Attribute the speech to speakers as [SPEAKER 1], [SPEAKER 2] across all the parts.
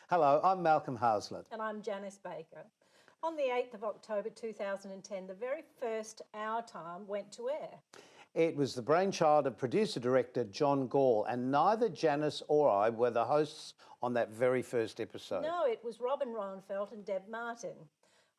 [SPEAKER 1] Hello, I'm Malcolm Haslett.
[SPEAKER 2] And I'm Janice Baker. On the 8th of October 2010, the very first Our Time went to air.
[SPEAKER 1] It was the brainchild of producer-director John Gall, and neither Janice or I were the hosts on that very first episode.
[SPEAKER 2] No, it was Robin Roenfeld and Deb Martin.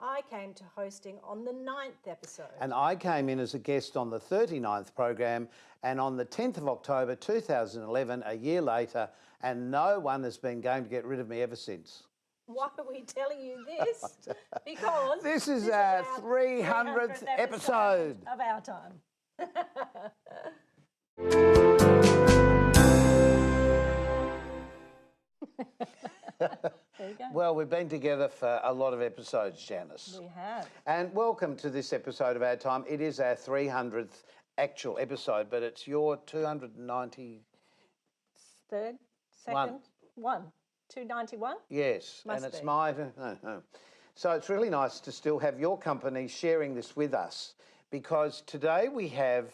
[SPEAKER 2] I came to hosting on the 9th episode.
[SPEAKER 1] And I came in as a guest on the 39th program, and on the 10th of October 2011, a year later, and no one has been going to get rid of me ever since.
[SPEAKER 2] Why are we telling you this? Because
[SPEAKER 1] this is our 300th episode
[SPEAKER 2] of Our Time. There you go.
[SPEAKER 1] Well, we've been together for a lot of episodes, Janice.
[SPEAKER 2] We have.
[SPEAKER 1] And welcome to this episode of Our Time. It is our 300th actual episode, but it's your 290...
[SPEAKER 2] Third? Second? One. 291?
[SPEAKER 1] Yes,
[SPEAKER 2] Must
[SPEAKER 1] and it's
[SPEAKER 2] be.
[SPEAKER 1] my... No. So it's really nice to still have your company sharing this with us, because today we have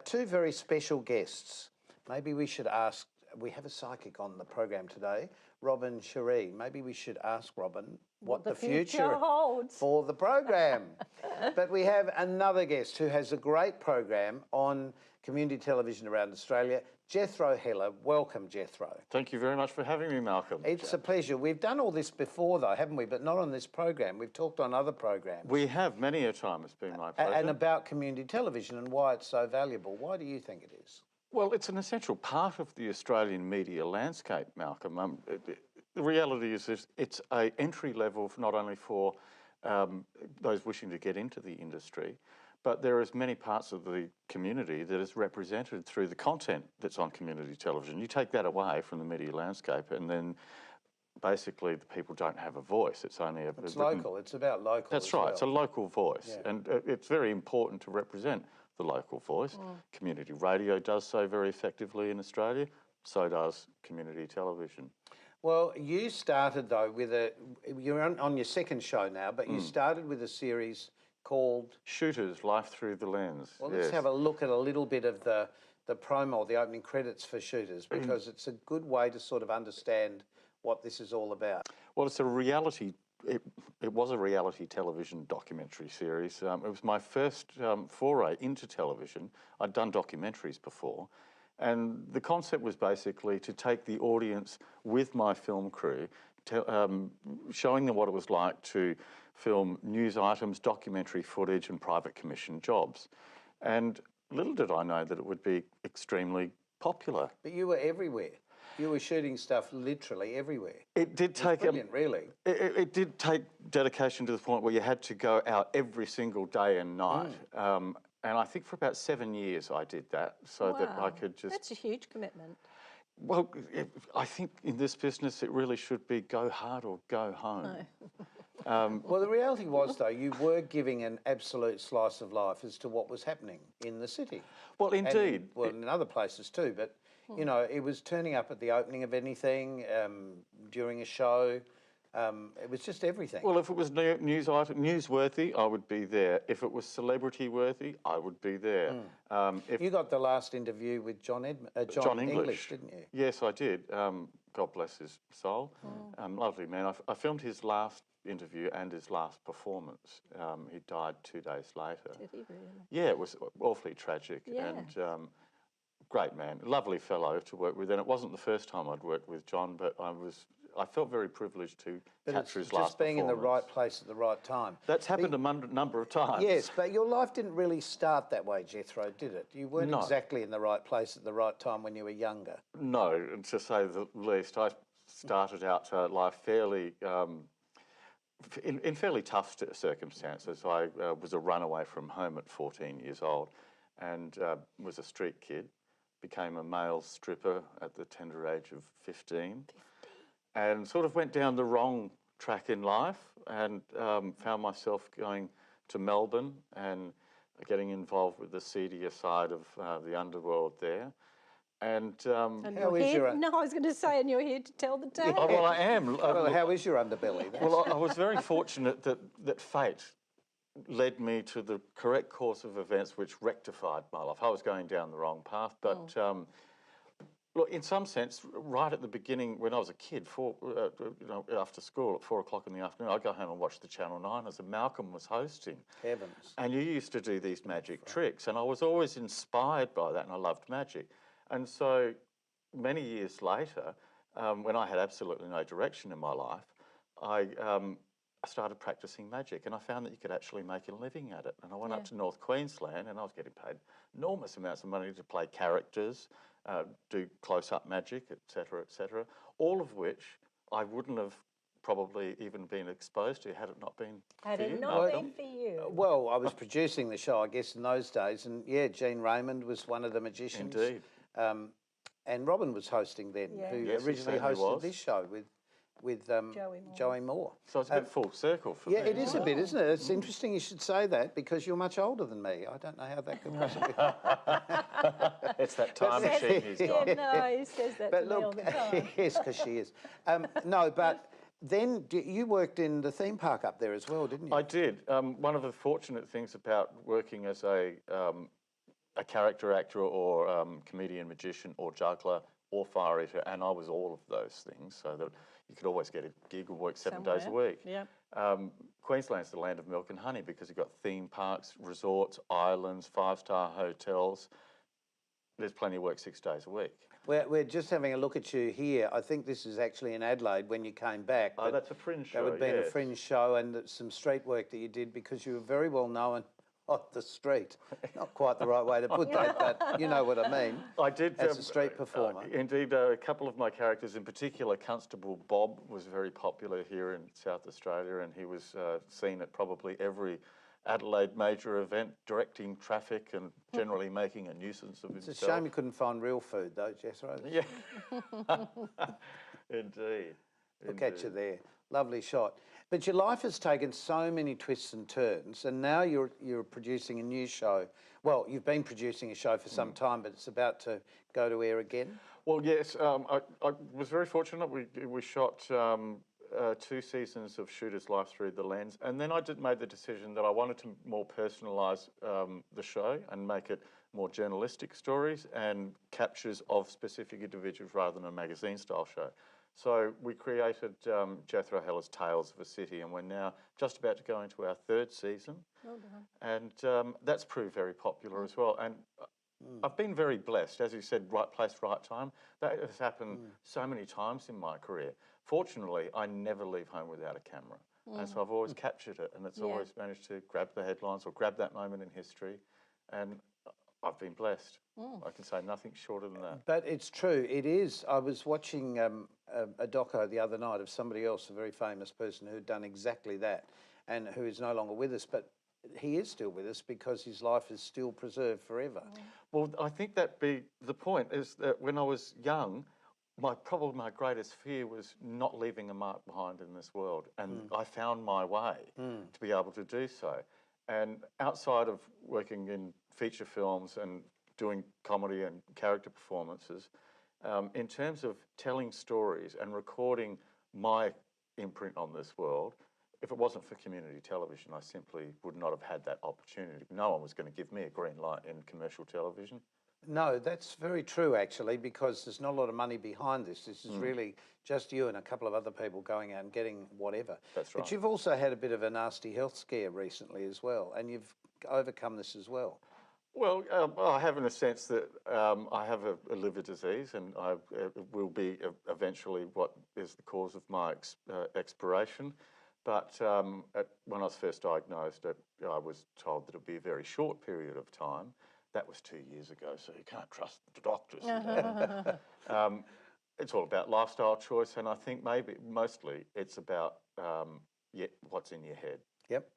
[SPEAKER 1] two very special guests. Maybe we should ask... We have a psychic on the program today, Robin Sharee. Maybe we should ask Robin what the future
[SPEAKER 2] holds
[SPEAKER 1] for the program. But we have another guest who has a great program on community television around Australia, Jethro Heller. Welcome, Jethro.
[SPEAKER 3] Thank you very much for having me, Malcolm.
[SPEAKER 1] It's a pleasure. We've done all this before, though, haven't we? But not on this program. We've talked on other programs.
[SPEAKER 3] We have many a time. It's been my pleasure.
[SPEAKER 1] And about community television and why it's so valuable. Why do you think it is?
[SPEAKER 3] Well, it's an essential part of the Australian media landscape, Malcolm. The reality is it's an entry level not only for those wishing to get into the industry, but there is many parts of the community that is represented through the content that's on community television. You take that away from the media landscape and then basically the people don't have a voice. It's only a...
[SPEAKER 1] It's local. It's about local.
[SPEAKER 3] That's right.
[SPEAKER 1] Well.
[SPEAKER 3] It's a local voice.
[SPEAKER 1] Yeah.
[SPEAKER 3] And it's very important to represent the local voice. Community radio does so very effectively in Australia. So does community television.
[SPEAKER 1] Well, you started, though, with you're on your second show now, but you started with a series called...
[SPEAKER 3] Shooters, Life Through the Lens.
[SPEAKER 1] Well, let's have a look at a little bit of the promo, the opening credits for Shooters, because it's a good way to sort of understand what this is all about.
[SPEAKER 3] Well, it's a reality... It was a reality television documentary series. It was my first foray into television. I'd done documentaries before. And the concept was basically to take the audience with my film crew, showing them what it was like to film news items, documentary footage and private commission jobs. And little did I know that it would be extremely popular.
[SPEAKER 1] But you were everywhere. You were shooting stuff literally everywhere.
[SPEAKER 3] It did take...
[SPEAKER 1] brilliant, really.
[SPEAKER 3] It did take dedication to the point where you had to go out every single day and night. And I think for about 7 years I did that so that I could just...
[SPEAKER 2] That's a huge commitment.
[SPEAKER 3] Well, I think in this business it really should be go hard or go home.
[SPEAKER 2] No.
[SPEAKER 1] Well, the reality was, though, you were giving an absolute slice of life as to what was happening in the city.
[SPEAKER 3] Well, indeed.
[SPEAKER 1] And in other places too, but, you know, it was turning up at the opening of anything, during a show. It was just everything.
[SPEAKER 3] Well, if it was newsworthy, I would be there. If it was celebrity-worthy, I would be there.
[SPEAKER 1] You got the last interview with John English, didn't you?
[SPEAKER 3] Yes, I did. God bless his soul. Lovely man. I filmed his last interview and his last performance. He died 2 days later.
[SPEAKER 2] Did he really?
[SPEAKER 3] Yeah, it was awfully tragic.
[SPEAKER 2] Yeah.
[SPEAKER 3] And great man, lovely fellow to work with. And it wasn't the first time I'd worked with John, but I felt very privileged to capture his last performance.
[SPEAKER 1] Just being in the right place at the right time.
[SPEAKER 3] That's happened a number of times.
[SPEAKER 1] Yes, but your life didn't really start that way, Jethro, did it? You weren't exactly in the right place at the right time when you were younger.
[SPEAKER 3] No, to say the least. I started out life fairly... in fairly tough circumstances. I was a runaway from home at 14 years old and was a street kid, became a male stripper at the tender age of 15. And sort of went down the wrong track in life and found myself going to Melbourne and getting involved with the seedier side of the underworld there. And
[SPEAKER 1] how is your...
[SPEAKER 2] No, I was going to say, and you're here to tell the tale.
[SPEAKER 3] Oh, well, I am.
[SPEAKER 1] Well, how is your underbelly?
[SPEAKER 3] Well, I was very fortunate that fate led me to the correct course of events which rectified my life. I was going down the wrong path, but Look, in some sense, right at the beginning, when I was a kid, after school at 4 o'clock in the afternoon, I'd go home and watch the Channel 9 as Malcolm was hosting.
[SPEAKER 1] Heavens.
[SPEAKER 3] And you used to do these magic tricks, and I was always inspired by that, and I loved magic. And so many years later, when I had absolutely no direction in my life, I started practicing magic, and I found that you could actually make a living at it. And I went up to North Queensland, and I was getting paid enormous amounts of money to play characters, do close-up magic, etc., all of which I wouldn't have probably even been exposed to had it not been
[SPEAKER 2] Had
[SPEAKER 3] for
[SPEAKER 2] it
[SPEAKER 3] you,
[SPEAKER 2] not
[SPEAKER 3] Malcolm.
[SPEAKER 2] been for you.
[SPEAKER 1] Well, I was producing the show, I guess, in those days, and yeah, Jean Raymond was one of the magicians.
[SPEAKER 3] Indeed.
[SPEAKER 1] And Robin was hosting then,
[SPEAKER 2] Yeah.
[SPEAKER 1] who
[SPEAKER 3] Yes, he
[SPEAKER 1] originally
[SPEAKER 3] certainly
[SPEAKER 1] hosted
[SPEAKER 3] was.
[SPEAKER 1] this show with Joey Moore.
[SPEAKER 3] So it's a bit full circle for
[SPEAKER 1] Yeah,
[SPEAKER 3] me.
[SPEAKER 1] it is a bit, isn't it? It's interesting you should say that because you're much older than me. I don't know how that could possibly.
[SPEAKER 3] It's that time machine he's got.
[SPEAKER 2] Yeah, no, he says that
[SPEAKER 1] But
[SPEAKER 2] to me all
[SPEAKER 1] look,
[SPEAKER 2] the time.
[SPEAKER 1] yes, because she is. No, but then you worked in the theme park up there as well, didn't you?
[SPEAKER 3] I did. One of the fortunate things about working as a character actor or comedian, magician or juggler or fire eater, and I was all of those things, so that you could always get a gig and work 7 days a week.
[SPEAKER 2] Yeah.
[SPEAKER 3] Queensland's the land of milk and honey because you've got theme parks, resorts, islands, 5-star hotels. There's plenty of work 6 days a week.
[SPEAKER 1] We're just having a look at you here. I think this is actually in Adelaide when you came back.
[SPEAKER 3] Oh,
[SPEAKER 1] but
[SPEAKER 3] that's a fringe show.
[SPEAKER 1] that would have been a
[SPEAKER 3] yes.
[SPEAKER 1] fringe show and some street work that you did because you were very well known on the street. Not quite the right way to put that, but you know what I mean.
[SPEAKER 3] I did.
[SPEAKER 1] As a street performer.
[SPEAKER 3] Indeed, a couple of my characters, in particular, Constable Bob was very popular here in South Australia, and he was seen at probably every Adelaide major event, directing traffic and generally making a nuisance of himself.
[SPEAKER 1] It's a shame you couldn't find real food though, Jethro.
[SPEAKER 3] Yeah. Indeed.
[SPEAKER 1] Look at you there. Lovely shot. But your life has taken so many twists and turns, and now you're producing a new show. Well, you've been producing a show for some time, but it's about to go to air again.
[SPEAKER 3] Well, yes, I was very fortunate. We shot 2 seasons of Shooter's Life Through the Lens, and then I made the decision that I wanted to more personalise the show and make it more journalistic stories and captures of specific individuals rather than a magazine-style show. So we created Jethro Heller's Tales of a City, and we're now just about to go into our 3rd season.
[SPEAKER 2] Well done.
[SPEAKER 3] And that's proved very popular as well. And I've been very blessed, as you said, right place, right time. That has happened so many times in my career. Fortunately, I never leave home without a camera. And so I've always captured it, and it's always managed to grab the headlines or grab that moment in history. And I've been blessed. I can say nothing shorter than that.
[SPEAKER 1] But it's true, it is. I was watching a doco the other night of somebody else, a very famous person who'd done exactly that and who is no longer with us, but he is still with us because his life is still preserved forever.
[SPEAKER 3] Well, I think that be the point is that when I was young, my greatest fear was not leaving a mark behind in this world. And I found my way to be able to do so. And outside of working in feature films and doing comedy and character performances, in terms of telling stories and recording my imprint on this world, if it wasn't for community television, I simply would not have had that opportunity. No one was going to give me a green light in commercial television.
[SPEAKER 1] No, that's very true actually, because there's not a lot of money behind this. This is really just you and a couple of other people going out and getting whatever.
[SPEAKER 3] That's right.
[SPEAKER 1] But you've also had a bit of a nasty health scare recently as well, and you've overcome this as well.
[SPEAKER 3] Well, I have in a sense that I have a liver disease, and I will be eventually what is the cause of my expiration. But when I was first diagnosed, I was told that it would be a very short period of time. That was 2 years ago, so you can't trust the doctors. It's all about lifestyle choice, and I think mostly it's about what's in your head.
[SPEAKER 1] Yep.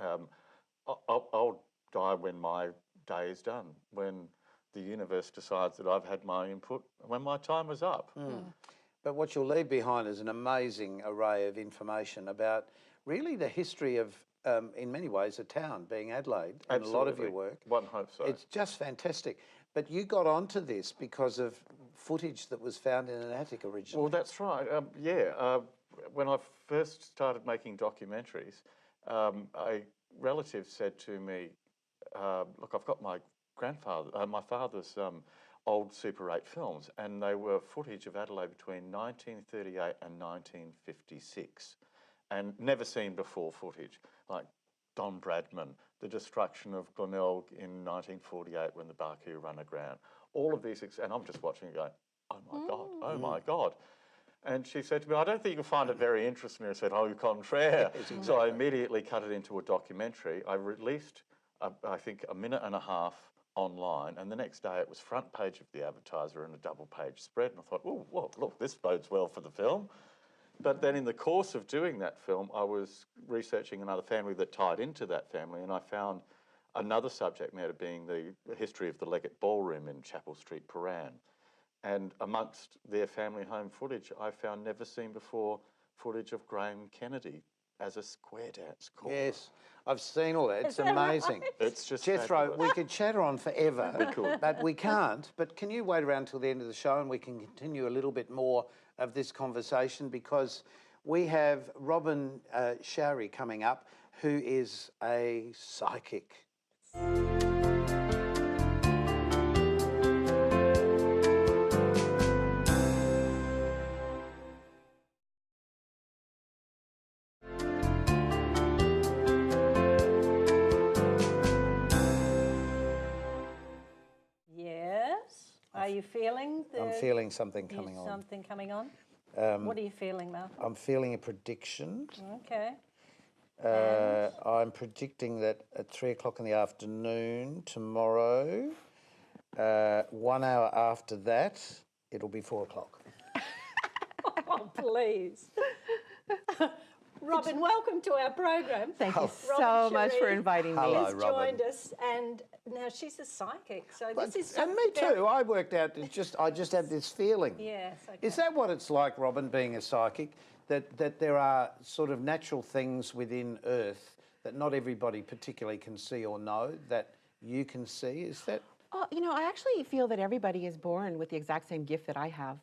[SPEAKER 3] I'll die when my day is done, when the universe decides that I've had my input, when my time is up.
[SPEAKER 1] But what you'll leave behind is an amazing array of information about really the history of, in many ways, a town, being Adelaide, and a lot of your work.
[SPEAKER 3] One hopes so.
[SPEAKER 1] It's just fantastic. But you got onto this because of footage that was found in an attic originally.
[SPEAKER 3] Well, that's right. When I first started making documentaries, a relative said to me, "Look, I've got my father's old Super 8 films, and they were footage of Adelaide between 1938 and 1956, and never seen before footage, like Don Bradman, the destruction of Glenelg in 1948 when the Barcoo run aground. All of these, and I'm just watching it going, oh my God, oh my God. And she said to me, I don't think you'll find it very interesting. I said, au contraire. Exactly. So I immediately cut it into a documentary. I released, I think, a minute and a half online, and the next day it was front page of the Advertiser and a double page spread. And I thought, oh, well, look, this bodes well for the film. But then in the course of doing that film, I was researching another family that tied into that family, and I found another subject matter being the history of the Leggett Ballroom in Chapel Street, Paran. And amongst their family home footage, I found never seen before footage of Graham Kennedy as a square dance caller.
[SPEAKER 1] Yes, I've seen all that. It's amazing.
[SPEAKER 3] Right? It's just
[SPEAKER 1] Jethro,
[SPEAKER 3] fabulous.
[SPEAKER 1] we could chatter on forever.
[SPEAKER 3] We could.
[SPEAKER 1] But we can't. But can you wait around till the end of the show and we can continue a little bit more of this conversation, because we have Robin Sharee coming up, who is a psychic.
[SPEAKER 2] Are you feeling?
[SPEAKER 1] I'm feeling something coming on.
[SPEAKER 2] Something coming on? What are you feeling, Mel?
[SPEAKER 1] I'm feeling a prediction.
[SPEAKER 2] Okay.
[SPEAKER 1] I'm predicting that at 3 o'clock in the afternoon tomorrow, 1 hour after that, it'll be 4 o'clock.
[SPEAKER 2] Oh, please. Robin, welcome to our program.
[SPEAKER 4] Thank you so much for inviting me.
[SPEAKER 1] Hello,
[SPEAKER 2] Has
[SPEAKER 1] Robin.
[SPEAKER 2] joined us, and now she's a psychic. So this is
[SPEAKER 1] and me too. I worked out. I just had this feeling.
[SPEAKER 2] Yes. Okay.
[SPEAKER 1] Is that what it's like, Robin, being a psychic? That there are sort of natural things within Earth that not everybody particularly can see or know that you can see? Is that?
[SPEAKER 4] Oh, you know, I actually feel that everybody is born with the exact same gift that I have.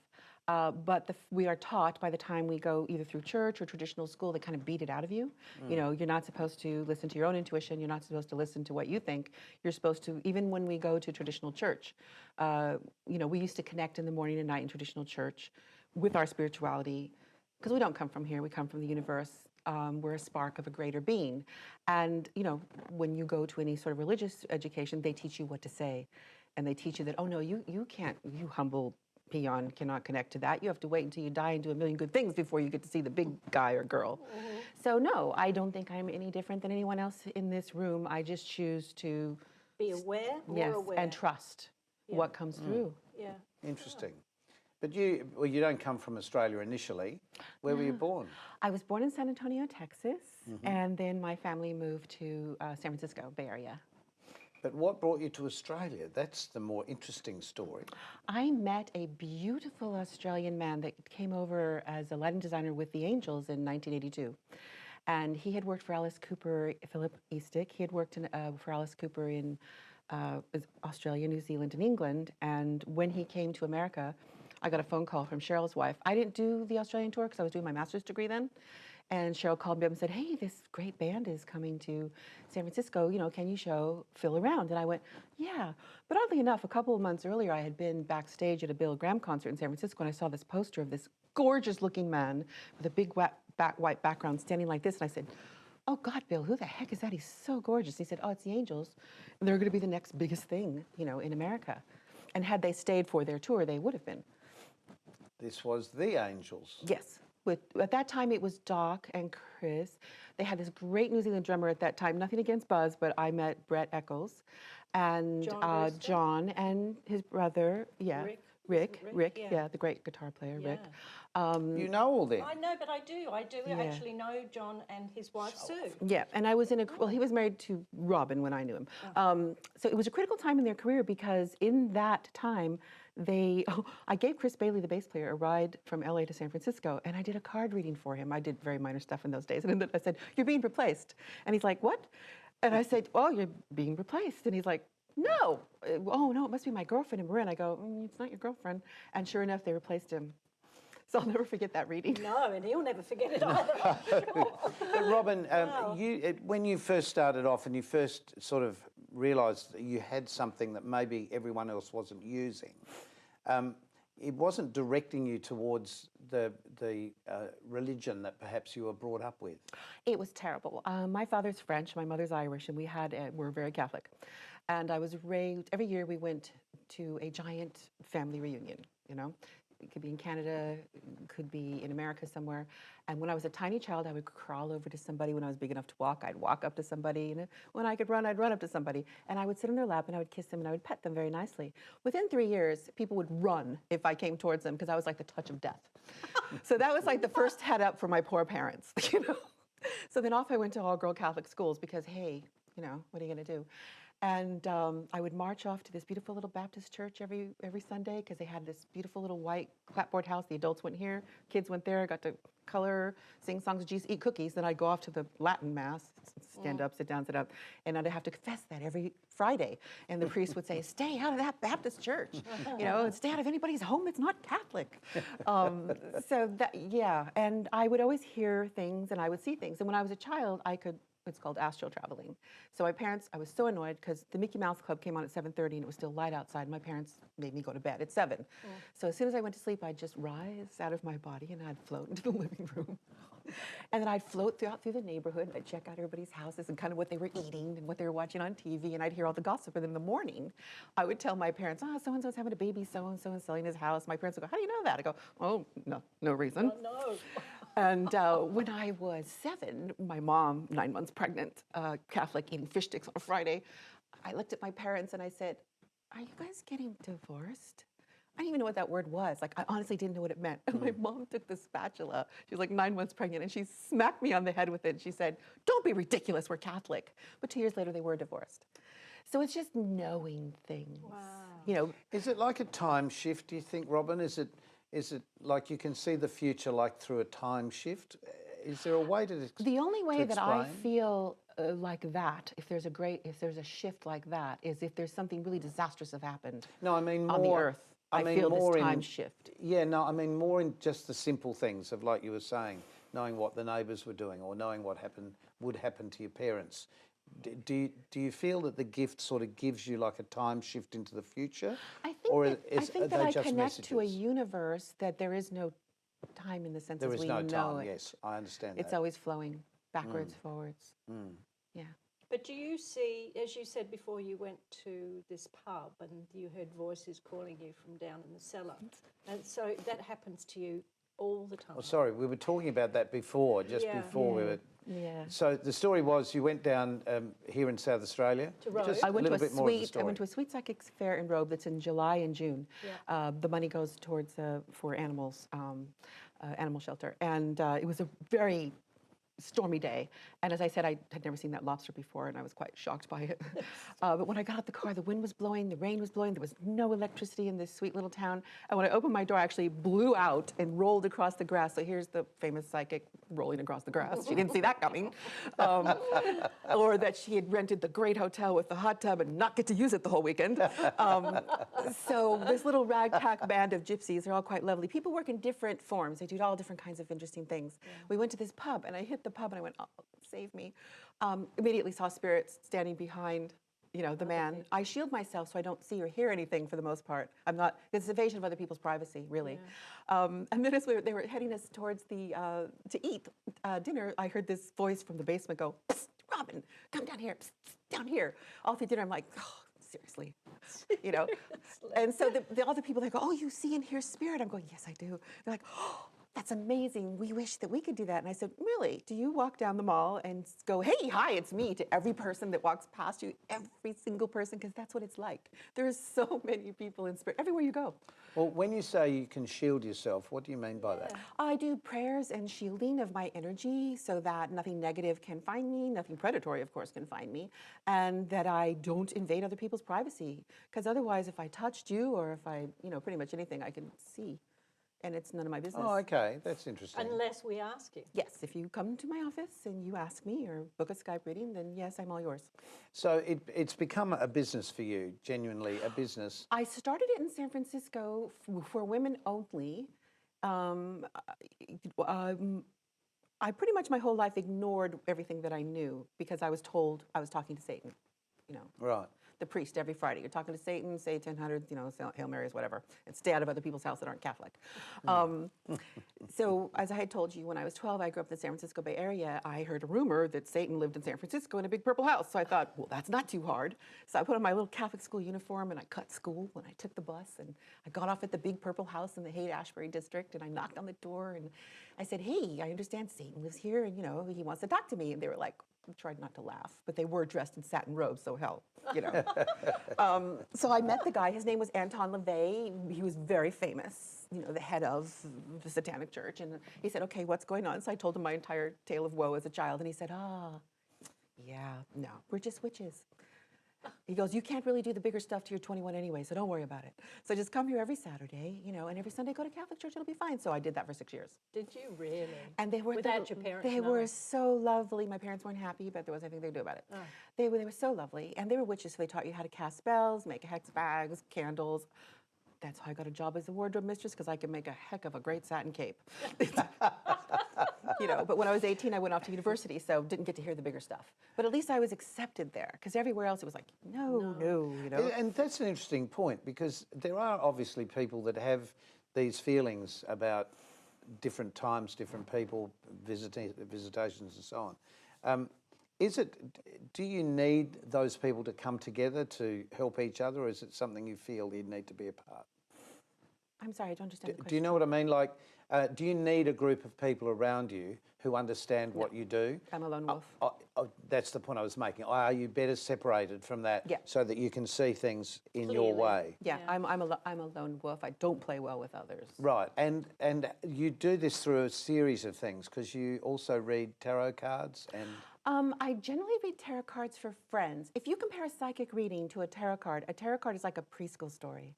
[SPEAKER 4] But we are taught by the time we go either through church or traditional school, they kind of beat it out of you. You know, you're not supposed to listen to your own intuition. You're not supposed to listen to what you think. You're supposed to, even when we go to traditional church, you know, we used to connect in the morning and night in traditional church with our spirituality, because we don't come from here. We come from the universe. We're a spark of a greater being. And, you know, when you go to any sort of religious education, they teach you what to say. And they teach you that, oh, no, you can't, you humble peon cannot connect to that. You have to wait until you die and do a million good things before you get to see the big guy or girl. So no, I don't think I'm any different than anyone else in this room. I just choose to
[SPEAKER 2] be aware,
[SPEAKER 4] yes, and trust what comes through.
[SPEAKER 2] Yeah.
[SPEAKER 1] Interesting. But you don't come from Australia initially. Where were you born?
[SPEAKER 4] I was born in San Antonio, Texas, and then my family moved to San Francisco, Bay Area.
[SPEAKER 1] But what brought you to Australia? That's the more interesting story.
[SPEAKER 4] I met a beautiful Australian man that came over as a lighting designer with the Angels in 1982. And he had worked for Alice Cooper, Philip Eastick. He had worked for Alice Cooper in Australia, New Zealand, and England. And when he came to America, I got a phone call from Cheryl's wife. I didn't do the Australian tour because I was doing my master's degree then. And Cheryl called me up and said, hey, this great band is coming to San Francisco. You know, can you show Phil around? And I went, yeah. But oddly enough, a couple of months earlier, I had been backstage at a Bill Graham concert in San Francisco, and I saw this poster of this gorgeous-looking man with a big white background standing like this. And I said, oh, God, Bill, who the heck is that? He's so gorgeous. He said, oh, it's the Angels. And they're going to be the next biggest thing, you know, in America. And had they stayed for their tour, they would have been.
[SPEAKER 1] This was the Angels.
[SPEAKER 4] Yes. At that time, it was Doc and Chris. They had this great New Zealand drummer at that time. Nothing against Buzz, but I met Brett Eccles and John and his brother, Rick, yeah, the great guitar player, Rick.
[SPEAKER 1] You know all them?
[SPEAKER 2] I know, but I do actually know John and his wife, Sue.
[SPEAKER 4] Yeah, and I was well, he was married to Robin when I knew him. So it was a critical time in their career because in that time, I gave Chris Bailey, the bass player, a ride from LA to San Francisco, and I did a card reading for him. I did very minor stuff in those days. And then I said, you're being replaced. And he's like, what? And I said, oh, you're being replaced. And he's like, no. Oh, no, it must be my girlfriend in Marin. I go, it's not your girlfriend. And sure enough, they replaced him. So I'll never forget that reading.
[SPEAKER 2] No, and he'll never forget it either, I'm sure.
[SPEAKER 1] But Robin, when you first started off and you first sort of realised that you had something that maybe everyone else wasn't using, it wasn't directing you towards the religion that perhaps you were brought up with.
[SPEAKER 4] It was terrible. My father's French, my mother's Irish, and we're very Catholic. And I was raised, every year we went to a giant family reunion, you know. It could be in Canada, could be in America somewhere. And when I was a tiny child, I would crawl over to somebody. When I was big enough to walk, I'd walk up to somebody. You know, when I could run, I'd run up to somebody. And I would sit on their lap and I would kiss them and I would pet them very nicely. Within 3 years, people would run if I came towards them because I was like the touch of death. So that was like the first head up for my poor parents, you know. So then off I went to all-girl Catholic schools because, hey, you know, what are you going to do? And I would march off to this beautiful little Baptist church every Sunday because they had this beautiful little white clapboard house. The adults went here, kids went there, got to color, sing songs of Jesus, eat cookies. Then I'd go off to the Latin Mass, stand up, sit down, sit up. And I'd have to confess that every Friday. And the priest would say, stay out of that Baptist church, you know, and stay out of anybody's home that's not Catholic. So that, yeah, and I would always hear things and I would see things. And when I was a child, it's called Astral Traveling. So my parents, I was so annoyed because the Mickey Mouse Club came on at 7:30 and it was still light outside. My parents made me go to bed at 7. So as soon as I went to sleep, I'd just rise out of my body and I'd float into the living room. And then I'd float through the neighborhood and I'd check out everybody's houses and kind of what they were eating and what they were watching on TV, and I'd hear all the gossip. And in the morning, I would tell my parents, so-and-so's having a baby, so-and-so is selling his house. My parents would go, how do you know that? I go, oh, no reason.
[SPEAKER 2] Oh, no.
[SPEAKER 4] And when I was 7, my mom, 9 months pregnant, Catholic, eating fish sticks on a Friday, I looked at my parents and I said, are you guys getting divorced? I didn't even know what that word was. Like, I honestly didn't know what it meant. And my mom took the spatula. She was like 9 months pregnant, and she smacked me on the head with it. And she said, don't be ridiculous, we're Catholic. But 2 years later, they were divorced. So it's just knowing things.
[SPEAKER 2] Wow.
[SPEAKER 4] You know,
[SPEAKER 1] Is it like a time shift, do you think, Robin? Is it like you can see the future like through a time shift? Is there a way to
[SPEAKER 4] the only way that I
[SPEAKER 1] explain?
[SPEAKER 4] feel like that, if there's a shift like that, is if there's something really disastrous have happened
[SPEAKER 1] No, I mean more
[SPEAKER 4] on the earth. I
[SPEAKER 1] mean
[SPEAKER 4] feel
[SPEAKER 1] more
[SPEAKER 4] this time
[SPEAKER 1] in,
[SPEAKER 4] shift.
[SPEAKER 1] Yeah, no, I mean more in just the simple things of, like you were saying, knowing what the neighbours were doing or knowing what would happen to your parents. Do you feel that the gift sort of gives you like a time shift into the future?
[SPEAKER 4] I
[SPEAKER 1] Or
[SPEAKER 4] think
[SPEAKER 1] are
[SPEAKER 4] that
[SPEAKER 1] they
[SPEAKER 4] I
[SPEAKER 1] just
[SPEAKER 4] connect to a
[SPEAKER 1] messages?
[SPEAKER 4] universe that there is no time in the sense
[SPEAKER 1] There
[SPEAKER 4] as
[SPEAKER 1] is
[SPEAKER 4] we
[SPEAKER 1] no
[SPEAKER 4] know
[SPEAKER 1] time,
[SPEAKER 4] it.
[SPEAKER 1] yes, I understand
[SPEAKER 4] It's
[SPEAKER 1] that.
[SPEAKER 4] always flowing backwards, forwards. Yeah.
[SPEAKER 2] But do you see, as you said before, you went to this pub and you heard voices calling you from down in the cellar. And so that happens to you all the time.
[SPEAKER 1] Oh, sorry, we were talking about that before, just
[SPEAKER 2] Yeah.
[SPEAKER 1] before we were...
[SPEAKER 4] Yeah.
[SPEAKER 1] So the story was you went down here in South Australia.
[SPEAKER 2] To Rome.
[SPEAKER 1] Just
[SPEAKER 4] I went
[SPEAKER 1] a
[SPEAKER 4] to
[SPEAKER 1] little bit more of the
[SPEAKER 4] I
[SPEAKER 1] story.
[SPEAKER 4] went to a sweet psychic fair in Rome that's in July and June.
[SPEAKER 2] Yeah.
[SPEAKER 4] The money goes towards for animals, animal shelter, and it was a very stormy day. And as I said, I had never seen that lobster before, and I was quite shocked by it. But when I got out the car, the wind was blowing, the rain was blowing, there was no electricity in this sweet little town. And when I opened my door, I actually blew out and rolled across the grass. So here's the famous psychic rolling across the grass. She didn't see that coming. Or that she had rented the great hotel with the hot tub and not get to use it the whole weekend. So this little ragtag band of gypsies, they're all quite lovely. People work in different forms. They do all different kinds of interesting things. Yeah. We went to this pub, and I hit the pub, and I went, oh, save me. Immediately saw spirits standing behind, you know, the man. I shield myself so I don't see or hear anything for the most part. I'm not, it's invasion of other people's privacy, really. Yeah. And then as they were heading us towards the, to eat dinner, I heard this voice from the basement go, psst, Robin, come down here, psst, down here. All through dinner, I'm like, oh, seriously, you know. And so all the people, they go, oh, you see and hear spirit. I'm going, yes, I do. They're like, oh, that's amazing. We wish that we could do that. And I said, really? Do you walk down the mall and go, hey, hi, it's me, to every person that walks past you, every single person? Because that's what it's like. There's so many people in spirit everywhere you go.
[SPEAKER 1] Well, when you say you can shield yourself, what do you mean by that?
[SPEAKER 4] I do prayers and shielding of my energy so that nothing negative can find me, nothing predatory, of course, can find me, and that I don't invade other people's privacy. Because otherwise, if I touched you or if I, you know, pretty much anything, I can see. And it's none of my business.
[SPEAKER 1] Oh, okay, that's interesting.
[SPEAKER 2] Unless we ask you.
[SPEAKER 4] Yes, if you come to my office and you ask me or book a Skype reading, then yes, I'm all yours.
[SPEAKER 1] So it's become a business for you, genuinely a business.
[SPEAKER 4] I started it in San Francisco for women only. I pretty much my whole life ignored everything that I knew because I was told I was talking to Satan. you know.
[SPEAKER 1] Right.
[SPEAKER 4] The priest every Friday. You're talking to Satan, say 1000, you know, say Hail Marys, whatever, and stay out of other people's house that aren't Catholic. So as I had told you, when I was 12, I grew up in the San Francisco Bay Area. I heard a rumor that Satan lived in San Francisco in a big purple house. So I thought, well, that's not too hard. So I put on my little Catholic school uniform and I cut school and I took the bus and I got off at the big purple house in the Haight-Ashbury district and I knocked on the door and I said, hey, I understand Satan lives here and, you know, he wants to talk to me. And they were like, I tried not to laugh, but they were dressed in satin robes, so hell, you know. So I met the guy. His name was Anton Lavey. He was very famous, you know, the head of the Satanic Church. And he said, okay, what's going on? So I told him my entire tale of woe as a child. And he said, yeah, no, we're just witches. He goes, you can't really do the bigger stuff till you're 21 anyway, so don't worry about it. So just come here every Saturday, you know, and every Sunday go to Catholic church, it'll be fine. So I did that for 6 years.
[SPEAKER 2] Did you really?
[SPEAKER 4] And they were
[SPEAKER 2] without your parents.
[SPEAKER 4] They were so lovely. My parents weren't happy, but there was nothing they could do about it. Oh. They were so lovely, and they were witches. So they taught you how to cast spells, make hex bags, candles. That's how I got a job as a wardrobe mistress, because I could make a heck of a great satin cape. You know, but when I was 18, I went off to university, so didn't get to hear the bigger stuff. But at least I was accepted there, because everywhere else it was like, no, you know.
[SPEAKER 1] And that's an interesting point, because there are obviously people that have these feelings about different times, different people, visitations and so on. Do you need those people to come together to help each other, or is it something you feel you need to be apart?
[SPEAKER 4] I'm sorry, I don't understand the question.
[SPEAKER 1] Do you know what I mean? Like, do you need a group of people around you who understand what you do?
[SPEAKER 4] I'm a lone wolf.
[SPEAKER 1] That's the point I was making. Are you better separated from that so that you can see things in your way?
[SPEAKER 4] Yeah, I'm a lone wolf. I don't play well with others.
[SPEAKER 1] Right, and you do this through a series of things, because you also read tarot cards and...
[SPEAKER 4] I generally read tarot cards for friends. If you compare a psychic reading to a tarot card is like a preschool story.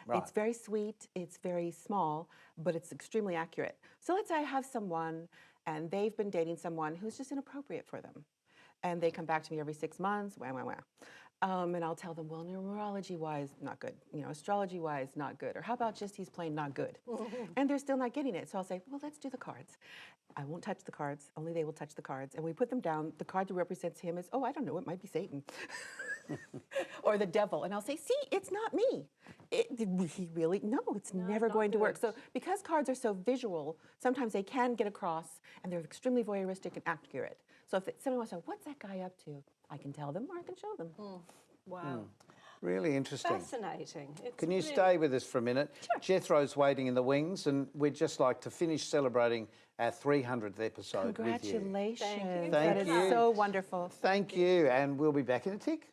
[SPEAKER 4] Right. It's very sweet, it's very small, but it's extremely accurate. So let's say I have someone and they've been dating someone who's just inappropriate for them. And they come back to me every 6 months, and I'll tell them, well, numerology-wise, not good. You know, astrology-wise, not good. Or how about just he's plain not good? And they're still not getting it. So I'll say, well, let's do the cards. I won't touch the cards. Only they will touch the cards. And we put them down. The card that represents him is, oh, I don't know, it might be Satan. Or the devil. And I'll say, see, it's not me. It's never going to work. So because cards are so visual, sometimes they can get across, and they're extremely voyeuristic and accurate. So if someone wants to know, what's that guy up to? I can tell them or I can show them.
[SPEAKER 2] Wow.
[SPEAKER 1] Really interesting.
[SPEAKER 2] Fascinating.
[SPEAKER 1] Can you stay with us for a minute?
[SPEAKER 4] Sure.
[SPEAKER 1] Jethro's waiting in the wings, and we'd just like to finish celebrating our 300th episode with you.
[SPEAKER 4] Congratulations.
[SPEAKER 2] Thank you.
[SPEAKER 4] That is so wonderful.
[SPEAKER 1] Thank you, and we'll be back in a tick.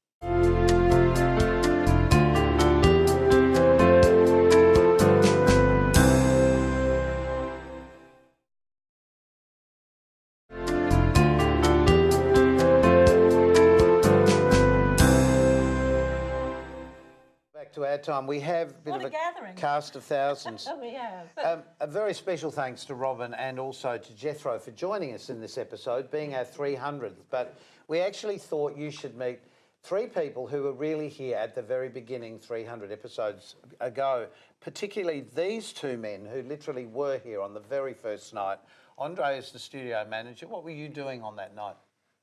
[SPEAKER 1] To our time, we have a bit of a
[SPEAKER 2] gathering.
[SPEAKER 1] Cast of thousands.
[SPEAKER 2] Oh, we have.
[SPEAKER 1] A very special thanks to Robin and also to Jethro for joining us in this episode, being our 300th. But we actually thought you should meet 3 people who were really here at the very beginning 300 episodes ago, particularly these 2 men who literally were here on the very first night. Andre is the studio manager. What were you doing on that night?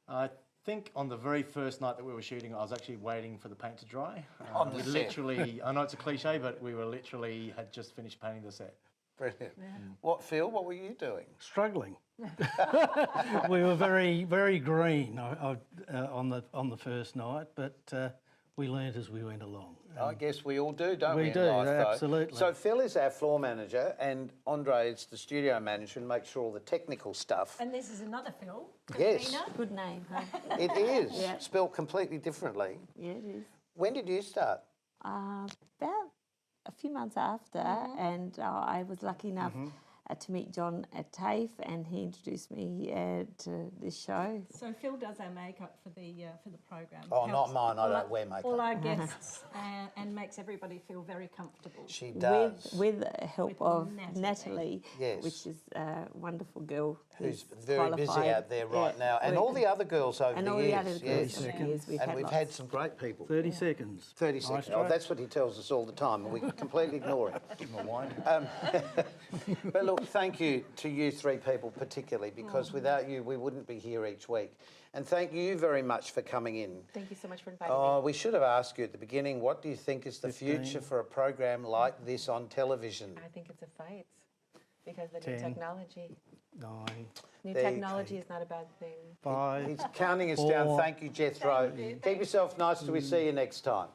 [SPEAKER 5] I think on the very first night that we were shooting, I was actually waiting for the paint to dry.
[SPEAKER 1] On the
[SPEAKER 5] we
[SPEAKER 1] set.
[SPEAKER 5] literally, I know it's a cliche, but we were literally had just finished painting the set.
[SPEAKER 1] Brilliant. Yeah. Phil, what were you doing?
[SPEAKER 6] Struggling. We were very, very green on the first night, but we learnt as we went along.
[SPEAKER 1] I guess we all do, don't we?
[SPEAKER 6] We do,
[SPEAKER 1] in life, though?
[SPEAKER 6] absolutely.
[SPEAKER 1] So Phil is our floor manager, and Andre is the studio manager and makes sure all the technical stuff.
[SPEAKER 2] And this is another Phil.
[SPEAKER 1] Yes.
[SPEAKER 7] Good name, huh?
[SPEAKER 1] It is, spelled completely differently.
[SPEAKER 7] Yeah, it is.
[SPEAKER 1] When did you start?
[SPEAKER 7] About a few months after, and I was lucky enough to meet John at TAFE, and he introduced me to this show.
[SPEAKER 2] So Phil does our makeup for the program.
[SPEAKER 1] Oh, not mine. I don't wear makeup.
[SPEAKER 2] All our guests, and makes everybody feel very comfortable.
[SPEAKER 1] She does.
[SPEAKER 7] With the help of Natalie,
[SPEAKER 1] Yes.
[SPEAKER 7] which is a wonderful girl
[SPEAKER 1] who's very busy out there right now, and all the other girls over
[SPEAKER 7] and
[SPEAKER 1] the
[SPEAKER 7] all
[SPEAKER 1] years.
[SPEAKER 7] the other girls over the years.
[SPEAKER 1] And we've had some great people.
[SPEAKER 6] 30 seconds.
[SPEAKER 1] 30 seconds. Oh, that's what he tells us all the time, and we completely ignore him.
[SPEAKER 5] Give him a wine.
[SPEAKER 1] But look, look, thank you to you three people particularly, because without you, we wouldn't be here each week. And thank you very much for coming in.
[SPEAKER 4] Thank you so much for inviting
[SPEAKER 1] Oh,
[SPEAKER 4] me.
[SPEAKER 1] we should have asked you at the beginning, what do you think is the future for a program like this on television?
[SPEAKER 4] I think it's a fight because the
[SPEAKER 6] 10.
[SPEAKER 4] new technology.
[SPEAKER 6] 9,
[SPEAKER 4] New
[SPEAKER 1] There you
[SPEAKER 4] technology is not a bad thing.
[SPEAKER 6] 5.
[SPEAKER 1] He's counting us down.
[SPEAKER 6] 4.
[SPEAKER 1] Thank you, Jethro. Keep yourself nice till we see you next time.